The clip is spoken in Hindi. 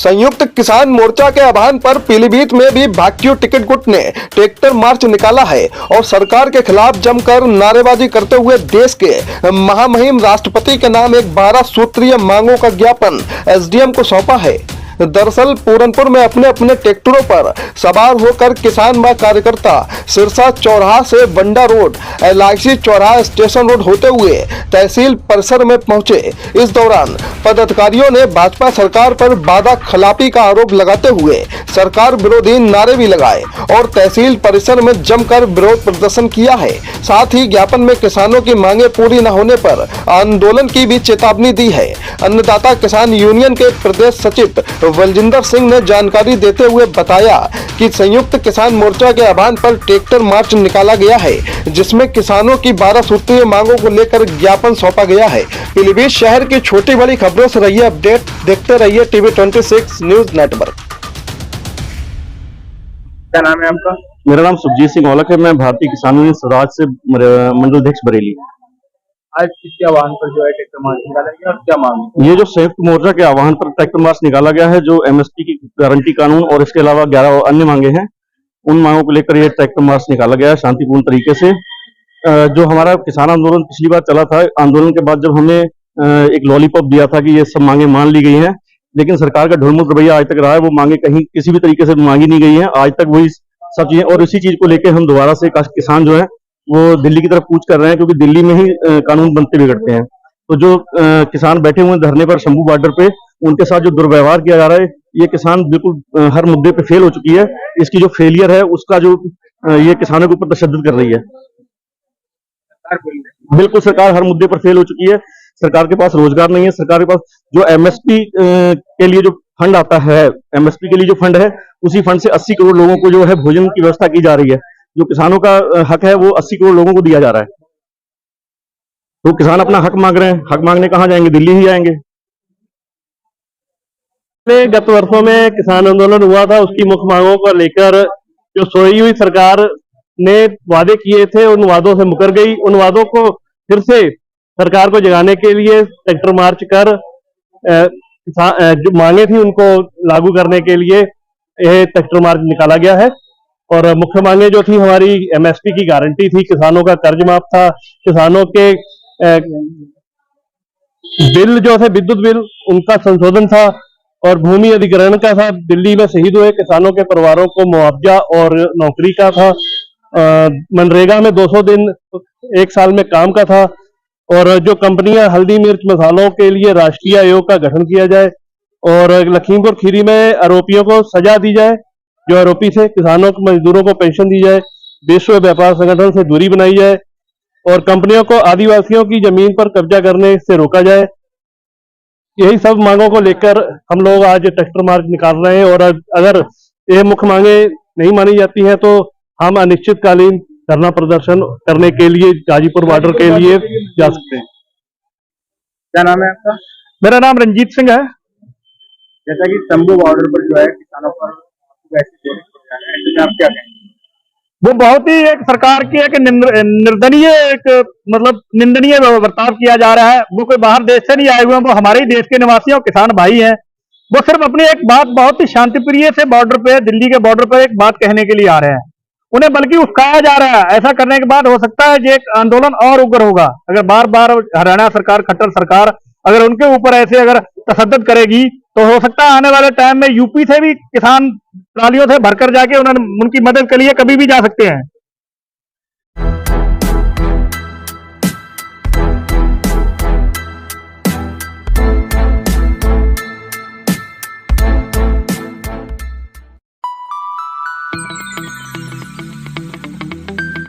संयुक्त किसान मोर्चा के आह्वान पर पीलीभीत में भी भाकियू टिकट गुट ने ट्रैक्टर मार्च निकाला है और सरकार के खिलाफ जमकर नारेबाजी करते हुए देश के महामहिम राष्ट्रपति के नाम एक 12 सूत्रीय मांगों का ज्ञापन एसडीएम को सौंपा है। दरअसल पूरनपुर में अपने अपने ट्रैक्टरों पर सवार होकर किसान व कार्यकर्ता सिरसा चौराहा से बंडा रोड, LIC चौराहा स्टेशन रोड होते हुए तहसील परिसर में पहुंचे। इस दौरान पदाधिकारियों ने भाजपा सरकार पर वादा खिलाफी का आरोप लगाते हुए सरकार विरोधी नारे भी लगाए और तहसील परिसर में जमकर विरोध प्रदर्शन किया है। साथ ही ज्ञापन में किसानों की मांगे पूरी न होने पर आंदोलन की भी चेतावनी दी है। अन्नदाता किसान यूनियन के प्रदेश सचिव बलजिंदर सिंह ने जानकारी देते हुए बताया कि संयुक्त किसान मोर्चा के आह्वान पर ट्रैक्टर मार्च निकाला गया है, जिसमें किसानों की 12 सूत्रीय मांगों को लेकर ज्ञापन सौंपा गया है। पीलीभीत शहर की छोटी बड़ी खबरों से रहिए अपडेट, देखते रहिए टीवी 26 न्यूज नेटवर्क। क्या नाम है आपका? मेरा नाम सुखजीत सिंह औलख है। मैं भारतीय किसान यूनियन स्वराज से मंडल अध्यक्ष बरेली। आज किसके आह्वान पर जो है ट्रैक्टर मार्च निकाला गया और क्या मांग? ये जो संयुक्त मोर्चा के आह्वान पर ट्रैक्टर मार्च निकाला गया है, जो MSP की गारंटी कानून और इसके अलावा 11 अन्य मांगे हैं, उन मांगों को लेकर ये ट्रैक्टर मार्च निकाला गया है शांतिपूर्ण तरीके से। जो हमारा किसान आंदोलन पिछली बार चला था, आंदोलन के बाद जब हमने एक लॉलीपॉप दिया था कि ये सब मांगे मान ली गई हैं, लेकिन सरकार का ढुलमुल रवैया आज तक रहा है। वो मांगे कहीं किसी भी तरीके से मांगी नहीं गई हैं आज तक, वही सब चीजें। और इसी चीज को लेकर हम दोबारा से किसान जो है वो दिल्ली की तरफ कूच कर रहे हैं, क्योंकि दिल्ली में ही कानून बनते बिगड़ते हैं। तो जो किसान बैठे हुए धरने पर शंभू बॉर्डर पे, उनके साथ जो दुर्व्यवहार किया जा रहा है, ये किसान बिल्कुल हर मुद्दे पे फेल हो चुकी है। इसकी जो फेलियर है उसका जो ये किसानों के ऊपर तशद्दुद कर रही है। बिल्कुल सरकार हर मुद्दे पर फेल हो चुकी है। सरकार के पास रोजगार नहीं है। सरकार के पास जो MSP के लिए जो फंड आता है, MSP के लिए जो फंड है, उसी फंड से 80 करोड़ लोगों को जो है भोजन की व्यवस्था की जा रही है। जो किसानों का हक है वो 80 करोड़ लोगों को दिया जा रहा है। तो किसान अपना हक मांग रहे हैं। हक मांगने कहां जाएंगे? दिल्ली ही जाएंगे। गत वर्षों में किसान आंदोलन हुआ था, उसकी मुख्य मांगों को लेकर जो सोई हुई सरकार ने वादे किए थे, उन वादों से मुकर गई। उन वादों को फिर से सरकार को जगाने के लिए ट्रैक्टर मार्च कर जो मांगे थी उनको लागू करने के लिए यह ट्रैक्टर मार्च निकाला गया है। और मुख्य मांगे जो थी हमारी MSP की गारंटी थी, किसानों का कर्ज माफ था, किसानों के बिल जो थे विद्युत बिल उनका संशोधन था, और भूमि अधिग्रहण का था। दिल्ली में शहीद हुए किसानों के परिवारों को मुआवजा और नौकरी का था। मनरेगा में 200 दिन 1 साल में काम का था। और जो कंपनियां हल्दी मिर्च मसालों के लिए राष्ट्रीय आयोग का गठन किया जाए, और लखीमपुर खीरी में आरोपियों को सजा दी जाए, जो आरोपी थे। किसानों को, मजदूरों को पेंशन दी जाए, विश्व व्यापार संगठन से दूरी बनाई जाए, और कंपनियों को आदिवासियों की जमीन पर कब्जा करने से रोका जाए। यही सब मांगों को लेकर हम लोग आज ट्रैक्टर मार्च निकाल रहे हैं। और अगर ये मुख्य मांगे नहीं मानी जाती हैं तो हम अनिश्चितकालीन धरना प्रदर्शन करने के लिए गाजीपुर बॉर्डर के लिए जा सकते हैं। क्या नाम है आपका? मेरा नाम रंजीत सिंह है। जैसा कि शंभू बॉर्डर पर जो है किसानों पर आप क्या कहेंगे? वो बहुत ही एक सरकार की एक निर्दनीय मतलब निंदनीय बर्ताव किया जा रहा है। वो कोई बाहर देश से नहीं आए हुए हैं, वो हमारे ही देश के निवासी और किसान भाई हैं। वो सिर्फ अपनी एक बात बहुत ही शांतिप्रिय से बॉर्डर पे, दिल्ली के बॉर्डर पर एक बात कहने के लिए आ रहे हैं। उन्हें बल्कि उकसाया जा रहा है। ऐसा करने के बाद हो सकता है कि एक आंदोलन और उग्र होगा। अगर बार बार हरियाणा सरकार, खट्टर सरकार अगर उनके ऊपर ऐसे अगर तशद्दुद करेगी, तो हो सकता है आने वाले टाइम में यूपी से भी किसान ट्रालियों से भरकर जाके उनकी मदद के लिए कभी भी जा सकते हैं।